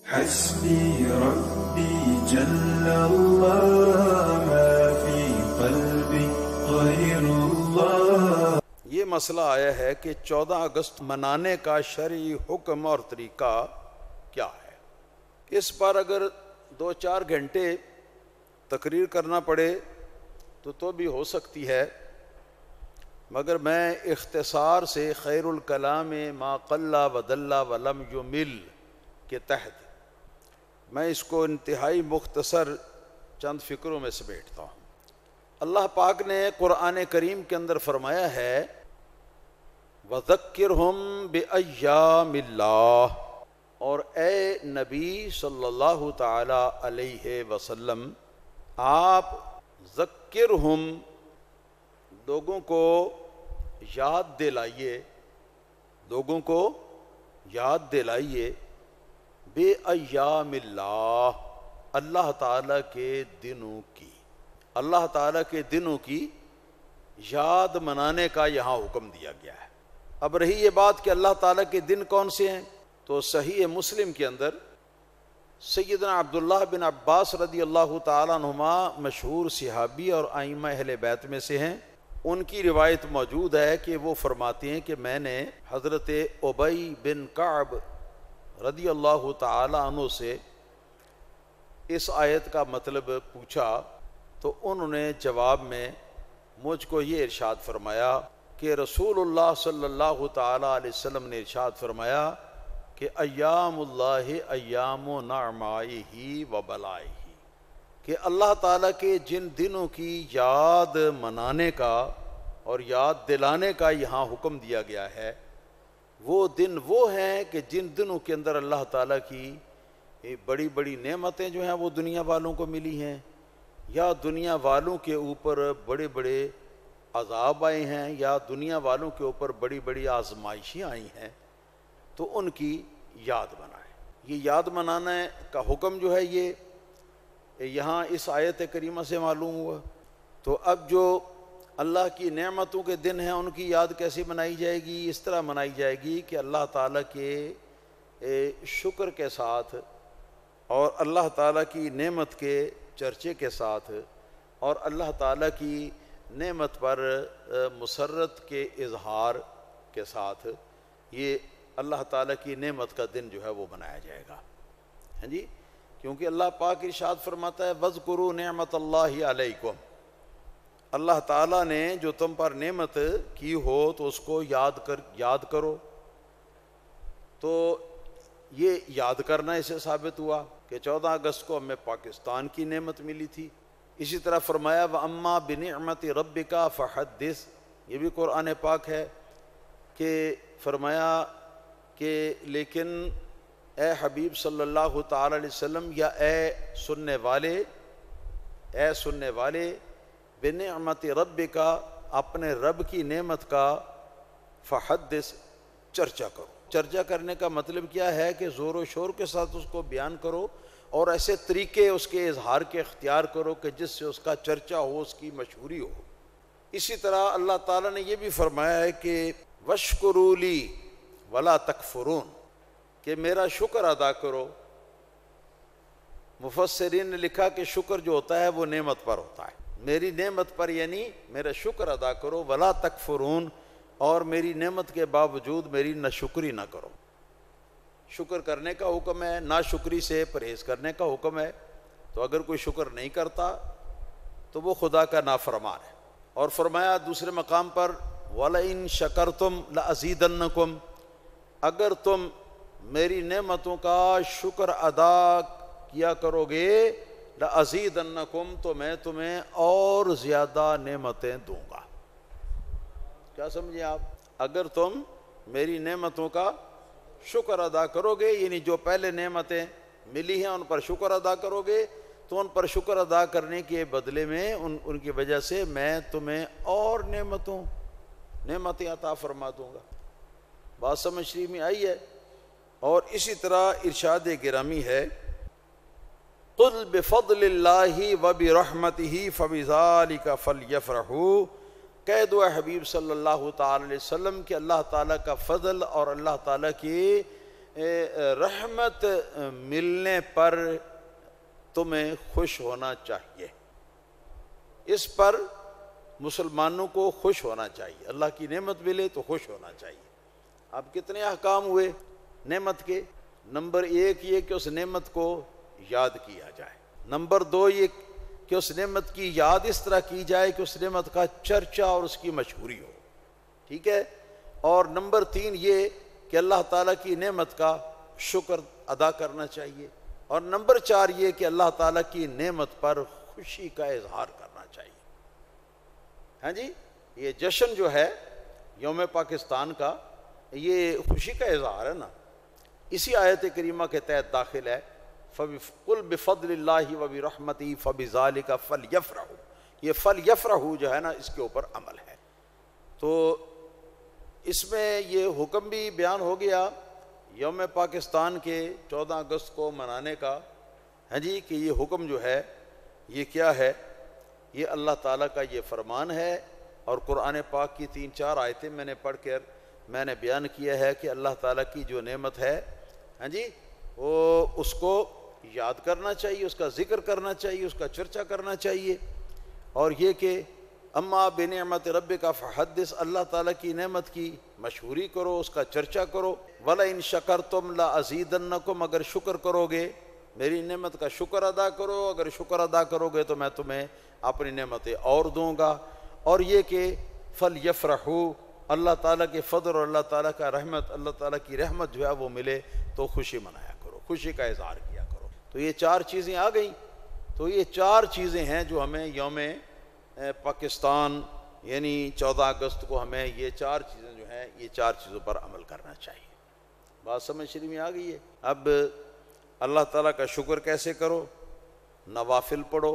حسبي ربي جل الله ما في قلبي غير الله. یہ مسئلہ آیا ہے کہ 14 اگست منانے کا شرعی حکم اور طریقہ کیا ہے. اس پر اگر 2-4 گھنٹے تقریر کرنا پڑے تو بھی ہو سکتی ہے، مگر میں اختصار سے خیر الکلام ما قل ودل ولم یمل کے تحت میں اس کو انتہائی مختصر چند فکروں میں سمیٹتا ہوں. اللہ پاک نے قرآن کریم کے اندر فرمایا ہے وَذَكِّرْهُمْ بِأَيَّامِ اللَّهِ، اور اے نبی صلی اللہ تعالی علیہ وسلم آپ ذکرہم لوگوں کو یاد دلائیے، لوگوں کو یاد دلائیے بے ایام اللہ، اللہ تعالیٰ کے دنوں کی، اللہ تعالیٰ کے دنوں کی یاد منانے کا یہاں حکم دیا گیا ہے. اب رہی یہ بات کہ اللہ تعالیٰ کے دن کون سے ہیں، تو صحیح مسلم کے اندر سیدنا عبداللہ بن عباس رضی اللہ تعالیٰ عنہما مشہور صحابی اور ائمہ اہل بیت میں سے ہیں. ان کی روایت موجود ہے کہ وہ فرماتے ہیں کہ میں نے حضرت ابی بن کعب رضی اللہ تعالیٰ عنہ سے اس آیت کا مطلب پوچھا تو انہوں نے جواب میں مجھ کو یہ ارشاد فرمایا کہ رسول اللہ صلی اللہ تعالیٰ علیہ وسلم نے ارشاد فرمایا کہ ایام اللہ ایام و نعمائہ و بلائہ، کہ اللہ تعالیٰ کے جن دنوں کی یاد منانے کا اور یاد دلانے کا یہاں حکم دیا گیا ہے وہ دن وہ ہیں کہ جن دنوں کے اندر اللہ تعالیٰ کی بڑی بڑی نعمتیں جو ہیں وہ دنیا والوں کو ملی ہیں، یا دنیا والوں کے اوپر بڑے بڑے عذاب آئے ہیں، یا دنیا والوں کے اوپر بڑی بڑی آزمائشیں آئی ہیں، تو ان کی یاد منائیں. یہ یاد منانے کا حکم جو ہے یہ یہاں اس آیت کریمہ سے معلوم ہوا. تو اب جو اللہ کی نعمتوں کے دن ہیں ان کی یاد کیسے منائی جائے گی؟ اس طرح منائی جائے گی کہ اللہ تعالیٰ کے شکر کے ساتھ اور اللہ تعالیٰ کی نعمت کے چرچے کے ساتھ اور اللہ تعالیٰ کی نعمت پر مسرت کے اظہار کے ساتھ یہ اللہ تعالیٰ کی نعمت کا دن جو ہے وہ منایا جائے گا. ہاں جی، کیونکہ اللہ پاک ارشاد فرماتا ہے وَاذْكُرُوا نِعْمَةَ اللَّهِ عَلَيْكُمْ، اللہ تعالیٰ نے جو تم پر نعمت کی ہو تو اس کو یاد کرو. تو یہ یاد کرنا اسے ثابت ہوا کہ 14 اگست کو ہمیں پاکستان کی نعمت ملی تھی. اسی طرح فرمایا وَأَمَّا بِنِعْمَةِ رَبِّكَ فَحَدِّثْ، یہ بھی قرآن پاک ہے کہ فرمایا کہ لیکن اے حبیب صلی اللہ تعالی علیہ وسلم، یا اے سننے والے بنعمت ربک، اپنے رب کی نعمت کا فحدث، چرچا کرو. چرچا کرنے کا مطلب کیا ہے کہ زور و شور کے ساتھ اس کو بیان کرو اور ایسے طریقے اس کے اظہار کے اختیار کرو کہ جس سے اس کا چرچا ہو، اس کی مشہوری ہو. اسی طرح اللہ تعالیٰ نے یہ بھی فرمایا ہے کہ وَاشْكُرُوا لِي وَلَا تَكْفُرُونَ، کہ میرا شکر ادا کرو. مفسرین نے لکھا کہ شکر جو ہوتا ہے وہ نعمت پر ہوتا ہے، میری نعمت پر یعنی میرا شکر ادا کرو. وَلَا تَكْفُرُونَ، اور میری نعمت کے باوجود میری ناشکری نہ کرو. شکر کرنے کا حکم ہے، ناشکری سے پرہیز کرنے کا حکم ہے. تو اگر کوئی شکر نہیں کرتا تو وہ خدا کا نافرمان ہے. اور فرمایا دوسرے مقام پر وَلَئِن شَكَرْتُمْ لَأَزِيدَنَّكُمْ، اگر تم میری نعمتوں کا شکر ادا کیا کرو گے لَأَزِيدَنَّكُمْ، تو میں تمہیں اور زیادہ نعمتیں دوں گا. کیا سمجھے آپ؟ اگر تم میری نعمتوں کا شکر ادا کرو گے، یعنی جو پہلے نعمتیں ملی ہیں ان پر شکر ادا کرو گے، تو ان پر شکر ادا کرنے کے بدلے میں ان کی وجہ سے میں تمہیں اور نعمتیں عطا فرما دوں گا. بات سمجھ میں آئی ہے؟ اور اسی طرح ارشاد گرامی ہے قُلْ بِفَضْلِ اللَّهِ وَبِرَحْمَتِهِ فَبِذَلِكَ فَلْيَفْرَحُوا، کہہ دو اے حبیب صلی اللہ تعالی علیہ وسلم کہ اللہ تعالیٰ کا فضل اور اللہ تعالیٰ کی رحمت ملنے پر تمہیں خوش ہونا چاہیے، اس پر مسلمانوں کو خوش ہونا چاہیے، اللہ کی نعمت ملے تو خوش ہونا چاہیے۔ اب کتنے احکام ہوئے نعمت کے؟ نمبر 1 یہ کہ اس نعمت کو یاد کیا جائے، نمبر 2 یہ کہ اس نعمت کی یاد اس طرح کی جائے کہ اس نعمت کا چرچا اور اس کی مشہوری ہو، ٹھیک ہے، اور نمبر 3 یہ کہ اللہ تعالیٰ کی نعمت کا شکر ادا کرنا چاہیے، اور نمبر 4 یہ کہ اللہ تعالیٰ کی نعمت پر خوشی کا اظہار کرنا چاہیے۔ ہاں جی، یہ جشن جو ہے یوم پاکستان کا، یہ خوشی کا اظہار ہے نا، اسی آیت کریمہ کے تحت داخل ہے، قُلْ بِفَضْلِ اللَّهِ وَبِرَحْمَتِهِ فَبِذَلِكَ فَلْيَفْرَحُوا، یہ فَلْيَفْرَحُوا جو ہے نا، اس کے اوپر عمل ہے۔ تو اس میں یہ حکم بھی بیان ہو گیا یوم پاکستان کے 14 اگست کو منانے کا، ہاں جی، کہ یہ حکم جو ہے یہ کیا ہے، یہ اللہ تعالیٰ کا یہ فرمان ہے، اور قرآن پاک کی 3-4 آیتیں میں نے پڑھ کر میں نے بیان کیا ہے کہ اللہ تعالیٰ کی جو نعمت ہے، ہاں جی، وہ اس کو یاد کرنا چاہیے، اس کا ذکر کرنا چاہیے، اس کا چرچا کرنا چاہیے، اور یہ کہ اما بنعمت ربک فحدث، اللہ تعالیٰ کی نعمت کی مشہوری کرو، اس کا چرچا کرو، وَلَئِن شَكَرْتُمْ لَأَزِيدَنَّكُمْ، اگر شکر کرو گے میری نعمت کا شکر ادا کرو، اگر شکر ادا کرو گے تو میں تمہیں اپنی نعمتیں اور دوں گا، اور یہ کہ فَلْيَفْرَحُوا، اللہ تعالیٰ کے فضل اور اللہ تعالیٰ کا رحمت، اللہ تعالیٰ کی رحمت جو ہے وہ ملے تو خوشی منایا کرو، خوشی کا اظہار کیا کرو۔ تو یہ 4 چیزیں آ گئیں، تو یہ 4 چیزیں ہیں جو ہمیں یوم پاکستان یعنی 14 اگست کو ہمیں یہ 4 چیزیں جو ہیں، یہ 4 چیزوں پر عمل کرنا چاہیے۔ بات سمجھ شریف میں آ گئی ہے؟ اب اللہ تعالیٰ کا شکر کیسے کرو؟ نوافل پڑھو،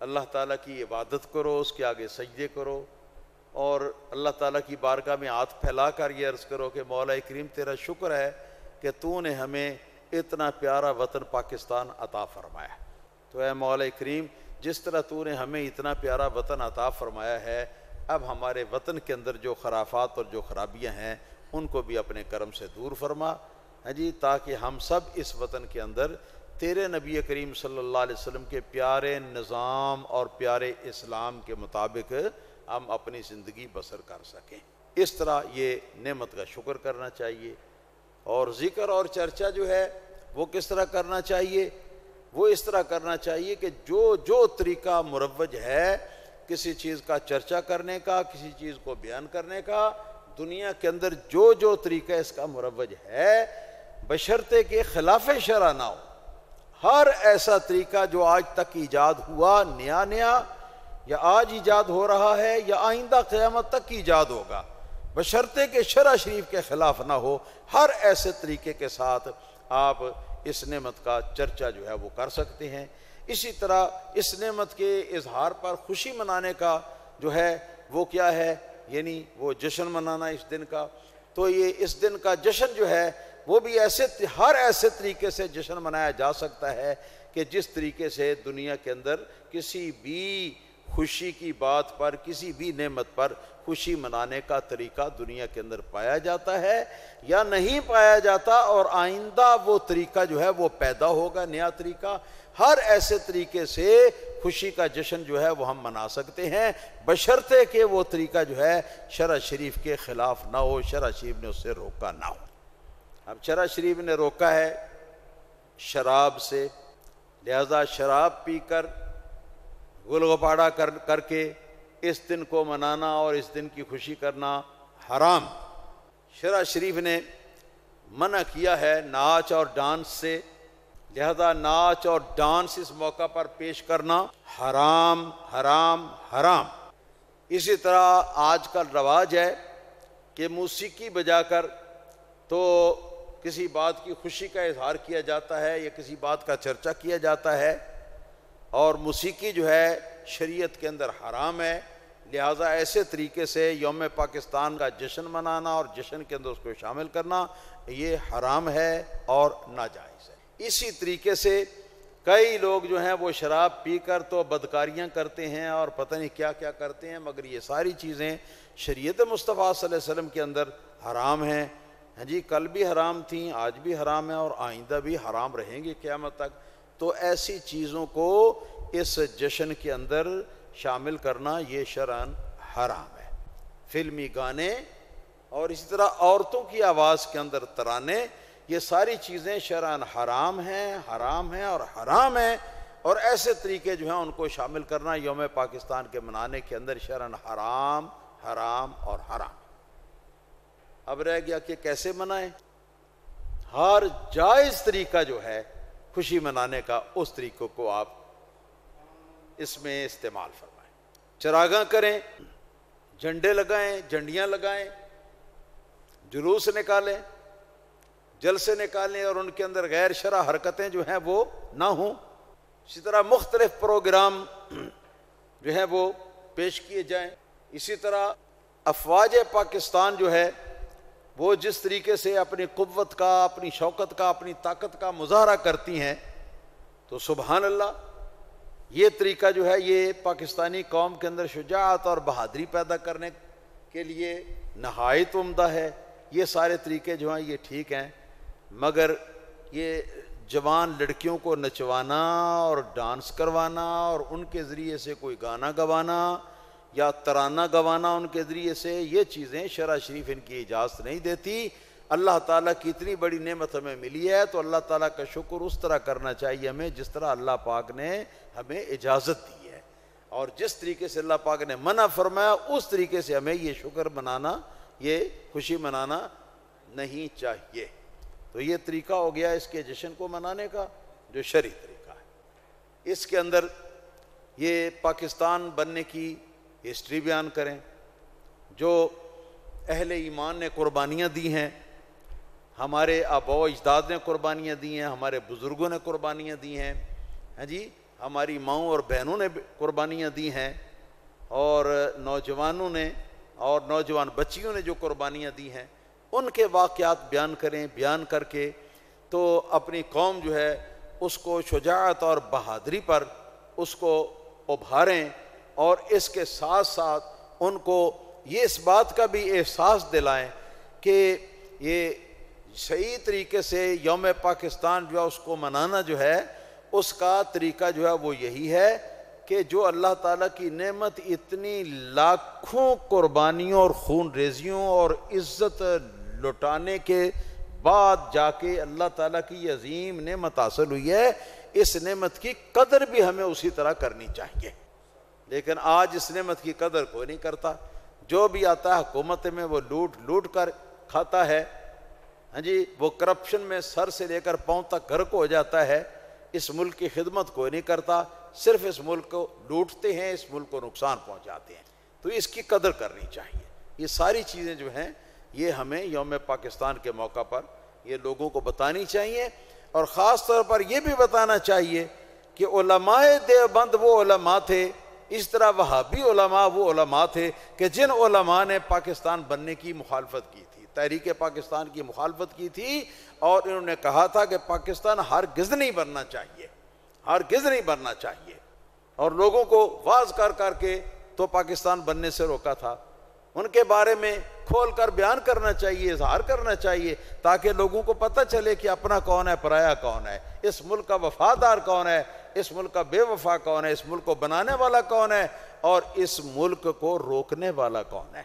اللہ تعالیٰ کی عبادت کرو، اس کے آگے سجدے کرو، اور اللہ تعالیٰ کی بارگاہ میں ہاتھ پھیلا کر یہ عرض کرو کہ مولا کریم تیرا شکر ہے کہ تو نے ہمیں اتنا پیارا وطن پاکستان عطا فرمایا۔ تو اے مولا کریم، جس طرح تو نے ہمیں اتنا پیارا وطن عطا فرمایا ہے، اب ہمارے وطن کے اندر جو خرافات اور جو خرابیاں ہیں ان کو بھی اپنے کرم سے دور فرما، ہاں جی، تاکہ ہم سب اس وطن کے اندر تیرے نبی کریم صلی اللہ علیہ وسلم کے پیارے نظام اور پیارے اسلام کے مطابق ہم اپنی زندگی بسر کر سکیں۔ اس طرح یہ نعمت کا شکر کرنا چاہیے، اور ذکر اور چرچا جو ہے وہ کس طرح کرنا چاہیے؟ وہ اس طرح کرنا چاہیے کہ جو طریقہ مروج ہے کسی چیز کا چرچا کرنے کا، کسی چیز کو بیان کرنے کا، دنیا کے اندر جو طریقہ اس کا مروج ہے، بشرطے کہ خلاف شرع نہ ہو۔ ہر ایسا طریقہ جو آج تک ایجاد ہوا نیا یا آج ایجاد ہو رہا ہے یا آئندہ قیامت تک ایجاد ہوگا، بشرطے کہ شرع شریف کے خلاف نہ ہو، ہر ایسے طریقے کے ساتھ آپ اس نعمت کا چرچا جو ہے وہ کر سکتے ہیں۔ اسی طرح اس نعمت کے اظہار پر خوشی منانے کا جو ہے وہ کیا ہے، یعنی وہ جشن منانا اس دن کا۔ تو یہ اس دن کا جشن جو ہے وہ بھی ہر ایسے طریقے سے جشن منایا جا سکتا ہے کہ جس طریقے سے دنیا کے اندر کسی بھی خوشی کی بات پر، کسی بھی نعمت پر خوشی منانے کا طریقہ دنیا کے اندر پایا جاتا ہے یا نہیں پایا جاتا، اور آئندہ وہ طریقہ جو ہے وہ پیدا ہوگا، نیا طریقہ۔ ہر ایسے طریقے سے خوشی کا جشن جو ہے وہ ہم منا سکتے ہیں، بشرطے کہ وہ طریقہ جو ہے شرع شریف کے خلاف نہ ہو، شرع شریف نے اس سے روکا نہ ہو۔ اب شرع شریف نے روکا ہے شراب سے، لہذا شراب پی کر گل گپاڑا کر کے اس دن کو منانا اور اس دن کی خوشی کرنا حرام۔ شرع شریف نے منع کیا ہے ناچ اور ڈانس سے، لہذا ناچ اور ڈانس اس موقع پر پیش کرنا حرام حرام حرام۔ اسی طرح آج کل رواج ہے کہ موسیقی بجا کر تو کسی بات کی خوشی کا اظہار کیا جاتا ہے یا کسی بات کا چرچا کیا جاتا ہے، اور موسیقی جو ہے شریعت کے اندر حرام ہے، لہٰذا ایسے طریقے سے یوم پاکستان کا جشن منانا اور جشن کے اندر اس کو شامل کرنا یہ حرام ہے اور ناجائز ہے۔ اسی طریقے سے کئی لوگ جو ہیں وہ شراب پی کر تو بدکاریاں کرتے ہیں اور پتہ نہیں کیا کیا کرتے ہیں، مگر یہ ساری چیزیں شریعت مصطفیٰ صلی اللہ علیہ وسلم کے اندر حرام ہیں، ہاں جی کل بھی حرام تھیں، آج بھی حرام ہیں اور آئندہ بھی حرام رہیں گے قیامت تک، تو ایسی چیزوں کو اس جشن کے اندر شامل کرنا یہ شرعاً حرام ہے۔ فلمی گانے اور اسی طرح عورتوں کی آواز کے اندر ترانے، یہ ساری چیزیں شرعاً حرام ہیں اور حرام ہیں، اور ایسے طریقے جو ہیں ان کو شامل کرنا یوم پاکستان کے منانے کے اندر شرعاً حرام اور حرام۔ اب رہ گیا کہ کیسے منائیں۔ ہر جائز طریقہ جو ہے خوشی منانے کا، اس طریقوں کو آپ اس میں استعمال فرمائیں۔ چراغاں کریں، جھنڈے لگائیں، جھنڈیاں لگائیں، جلوس نکالیں، جلسے نکالیں، اور ان کے اندر غیر شرع حرکتیں جو ہیں وہ نہ ہوں۔ اسی طرح مختلف پروگرام جو ہیں وہ پیش کیے جائیں۔ اسی طرح افواج پاکستان جو ہے وہ جس طریقے سے اپنی قوت کا، اپنی شوکت کا، اپنی طاقت کا مظاہرہ کرتی ہیں، تو سبحان اللہ، یہ طریقہ جو ہے یہ پاکستانی قوم کے اندر شجاعت اور بہادری پیدا کرنے کے لیے نہایت عمدہ ہے۔ یہ سارے طریقے جو ہیں یہ ٹھیک ہیں، مگر یہ جوان لڑکیوں کو نچوانا اور ڈانس کروانا اور ان کے ذریعے سے کوئی گانا گوانا یا ترانہ گوانا ان کے ذریعے سے، یہ چیزیں شرع شریف ان کی اجازت نہیں دیتی۔ اللہ تعالیٰ کی اتنی بڑی نعمت ہمیں ملی ہے تو اللہ تعالیٰ کا شکر اس طرح کرنا چاہیے ہمیں جس طرح اللہ پاک نے ہمیں اجازت دی ہے، اور جس طریقے سے اللہ پاک نے منع فرمایا اس طریقے سے ہمیں یہ شکر منانا، یہ خوشی منانا نہیں چاہیے۔ تو یہ طریقہ ہو گیا اس کے جشن کو منانے کا جو شرعی طریقہ ہے۔ اس کے اندر یہ پاکستان بننے کی ہسٹری بیان کریں، جو اہل ایمان نے قربانیاں دی ہیں، ہمارے آباء و اجداد نے قربانیاں دی ہیں، ہمارے بزرگوں نے قربانیاں دی ہیں، ہاں جی ہماری ماؤں اور بہنوں نے قربانیاں دی ہیں، اور نوجوانوں نے اور نوجوان بچیوں نے جو قربانیاں دی ہیں ان کے واقعات بیان کریں، بیان کر کے تو اپنی قوم جو ہے اس کو شجاعت اور بہادری پر اس کو ابھاریں، اور اس کے ساتھ ساتھ ان کو یہ اس بات کا بھی احساس دلائیں کہ یہ صحیح طریقے سے یوم پاکستان جو ہے اس کو منانا جو ہے اس کا طریقہ جو ہے وہ یہی ہے کہ جو اللہ تعالیٰ کی نعمت اتنی لاکھوں قربانیوں اور خون ریزیوں اور عزت لٹانے کے بعد جا کے اللہ تعالیٰ کی یہ عظیم نعمت حاصل ہوئی ہے، اس نعمت کی قدر بھی ہمیں اسی طرح کرنی چاہیے۔ لیکن آج اس نعمت کی قدر کوئی نہیں کرتا، جو بھی آتا ہے حکومت میں وہ لوٹ کر کھاتا ہے، ہاں جی وہ کرپشن میں سر سے لے کر پاؤں تک غرق ہو جاتا ہے، اس ملک کی خدمت کوئی نہیں کرتا، صرف اس ملک کو لوٹتے ہیں، اس ملک کو نقصان پہنچاتے ہیں۔ تو اس کی قدر کرنی چاہیے۔ یہ ساری چیزیں جو ہیں یہ ہمیں یوم پاکستان کے موقع پر یہ لوگوں کو بتانی چاہیے، اور خاص طور پر یہ بھی بتانا چاہیے کہ علماء دیوبند وہ علماء تھے، اس طرح وہابی علماء وہ علماء تھے کہ جن علماء نے پاکستان بننے کی مخالفت کی تھی، تحریک پاکستان کی مخالفت کی تھی، اور انہوں نے کہا تھا کہ پاکستان ہرگز نہیں بننا چاہیے، ہرگز نہیں بننا چاہیے، اور لوگوں کو واعظ کر کے تو پاکستان بننے سے روکا تھا۔ ان کے بارے میں کھول کر بیان کرنا چاہیے، اظہار کرنا چاہیے، تاکہ لوگوں کو پتہ چلے کہ اپنا کون ہے، پرایا کون ہے، اس ملک کا وفادار کون ہے، اس ملک کا بے وفا کون ہے، اس ملک کو بنانے والا کون ہے، اور اس ملک کو روکنے والا کون ہے۔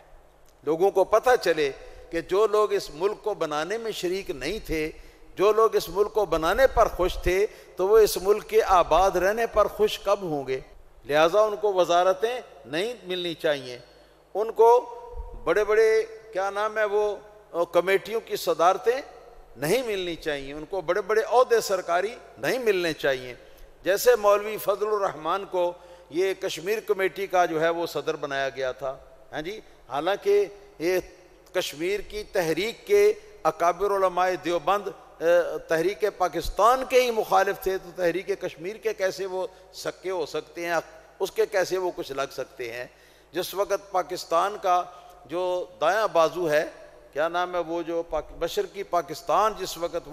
لوگوں کو پتہ چلے کہ جو لوگ اس ملک کو بنانے میں شریک نہیں تھے، جو لوگ اس ملک کو بنانے پر خوش تھے، تو وہ اس ملک کے آباد رہنے پر خوش کب ہوں گے؟ لہٰذا ان کو وزارتیں نہیں ملنی چاہیے، ان کو بڑے بڑے کیا نام ہے وہ کمیٹیوں کی صدارتیں نہیں ملنی چاہیے، ان کو بڑے بڑے عہدے سرکاری نہیں ملنے چاہیے۔ جیسے مولوی فضل الرحمان کو یہ کشمیر کمیٹی کا جو ہے وہ صدر بنایا گیا تھا، ہاں جی، حالانکہ یہ کشمیر کی تحریک کے اکابر علماء دیوبند تحریک پاکستان کے ہی مخالف تھے، تو تحریک کشمیر کے کیسے وہ سکے ہو سکتے ہیں، اس کے کیسے وہ کچھ لگ سکتے ہیں؟ جس وقت پاکستان کا جو دایاں بازو ہے، کیا نام ہے وہ جو مشرقی پاکستان، جس وقت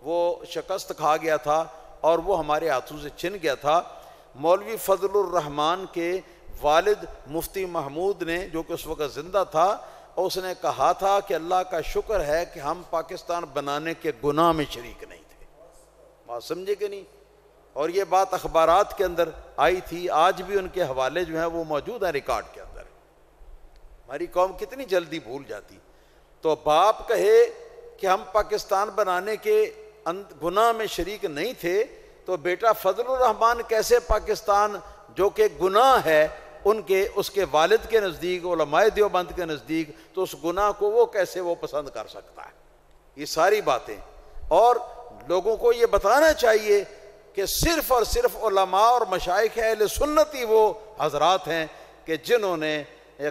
وہ شکست کھا گیا تھا اور وہ ہمارے ہاتھوں سے چھن گیا تھا، مولوی فضل الرحمان کے والد مفتی محمود نے، جو کہ اس وقت زندہ تھا، اور اس نے کہا تھا کہ اللہ کا شکر ہے کہ ہم پاکستان بنانے کے گناہ میں شریک نہیں تھے. بات سمجھے کہ نہیں؟ اور یہ بات اخبارات کے اندر آئی تھی، آج بھی ان کے حوالے جو ہیں وہ موجود ہیں ریکارڈ کے اندر. ہماری قوم کتنی جلدی بھول جاتی. تو باپ کہے کہ ہم پاکستان بنانے کے گناہ میں شریک نہیں تھے، تو بیٹا فضل الرحمان کیسے پاکستان جو کہ گناہ ہے اس کے والد کے نزدیک، علماء دیوبند کے نزدیک، تو اس گناہ کو وہ کیسے وہ پسند کر سکتا ہے؟ یہ ساری باتیں. اور لوگوں کو یہ بتانا چاہیے کہ صرف اور صرف علماء اور مشائخ اہل سنت ہی وہ حضرات ہیں کہ جنہوں نے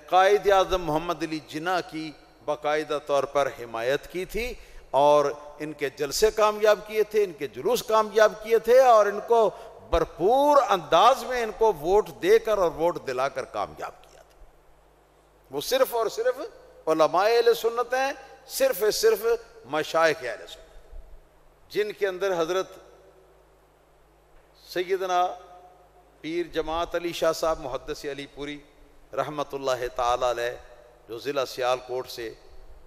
قائد اعظم محمد علی جناح کی باقاعدہ طور پر حمایت کی تھی، اور ان کے جلسے کامیاب کیے تھے، ان کے جلوس کامیاب کیے تھے، اور ان کو بھرپور انداز میں ان کو ووٹ دے کر اور ووٹ دلا کر کامیاب کیا تھا. وہ صرف اور صرف علماء اہل سنت ہیں، صرف مشائخ اہل سنت، جن کے اندر حضرت سیدنا پیر جماعت علی شاہ صاحب محدث علی پوری رحمۃ اللہ تعالی علیہ، جو ضلع سیالکوٹ سے،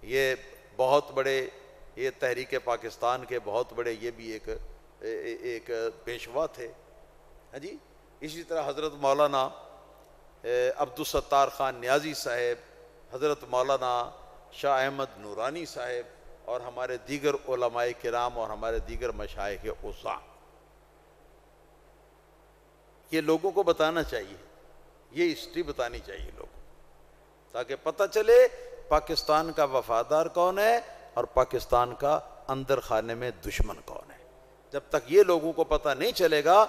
یہ بہت بڑے، یہ تحریک پاکستان کے بہت بڑے، یہ بھی ایک پیشوا تھے. ہاں جی. اسی طرح حضرت مولانا عبدالستار خان نیازی صاحب، حضرت مولانا شاہ احمد نورانی صاحب، اور ہمارے دیگر علماء کرام اور ہمارے دیگر مشائخ عظام. یہ لوگوں کو بتانا چاہیے، یہ ہسٹری بتانی چاہیے لوگوں کو، تاکہ پتہ چلے پاکستان کا وفادار کون ہے اور پاکستان کا اندر خانے میں دشمن کون ہے. جب تک یہ لوگوں کو پتہ نہیں چلے گا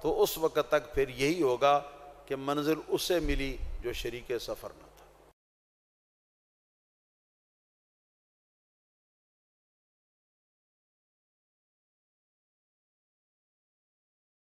تو اس وقت تک پھر یہی ہوگا کہ منزل اس سے ملی جو شریک سفر نہ.